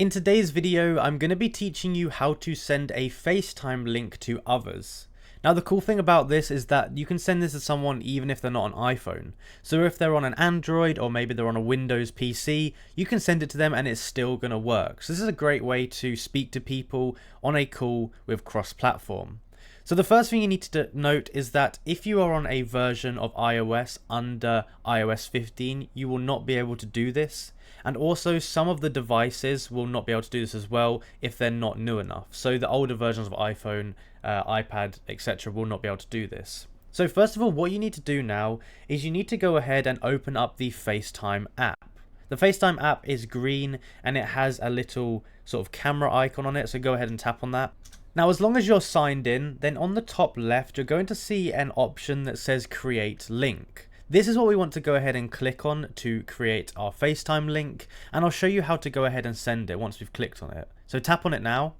In today's video, I'm going to be teaching you how to send a FaceTime link to others. Now the cool thing about this is that you can send this to someone even if they're not on iPhone. So if they're on an Android or maybe they're on a Windows PC, you can send it to them and it's still going to work. So this is a great way to speak to people on a call with cross-platform. So the first thing you need to note is that if you are on a version of iOS under iOS 15, you will not be able to do this. And also some of the devices will not be able to do this as well if they're not new enough. So the older versions of iPhone, iPad, etc. will not be able to do this. So first of all, what you need to do now is you need to go ahead and open up the FaceTime app. The FaceTime app is green and it has a little sort of camera icon on it. So go ahead and tap on that. Now, as long as you're signed in, then on the top left, you're going to see an option that says Create Link. This is what we want to go ahead and click on to create our FaceTime link, and I'll show you how to go ahead and send it once we've clicked on it. So tap on it now.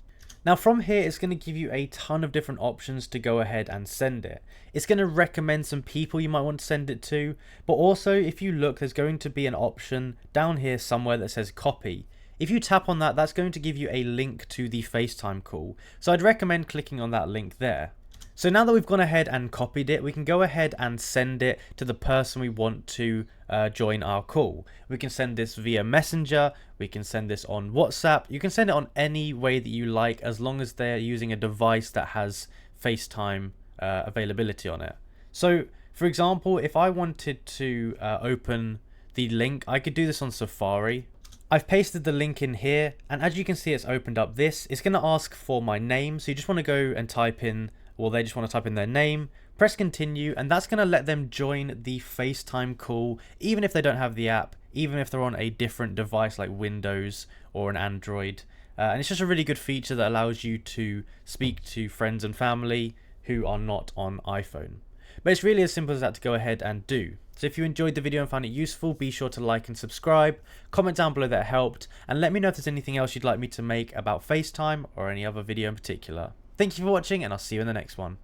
Now from here, it's going to give you a ton of different options to go ahead and send it. It's going to recommend some people you might want to send it to, but also if you look, there's going to be an option down here somewhere that says Copy. If you tap on that, that's going to give you a link to the FaceTime call. So I'd recommend clicking on that link there. So now that we've gone ahead and copied it, we can go ahead and send it to the person we want to join our call. We can send this via Messenger, we can send this on WhatsApp, you can send it on any way that you like as long as they're using a device that has FaceTime availability on it. So for example, if I wanted to open the link, I could do this on Safari. I've pasted the link in here, and as you can see, it's opened up this. It's going to ask for my name, so you just want to go and type in, or they just want to type in their name, press continue, and that's going to let them join the FaceTime call, even if they don't have the app, even if they're on a different device like Windows or an Android. And it's just a really good feature that allows you to speak to friends and family who are not on iPhone. But it's really as simple as that to go ahead and do. So if you enjoyed the video and found it useful, be sure to like and subscribe, comment down below that it helped, and let me know if there's anything else you'd like me to make about FaceTime or any other video in particular. Thank you for watching, and I'll see you in the next one.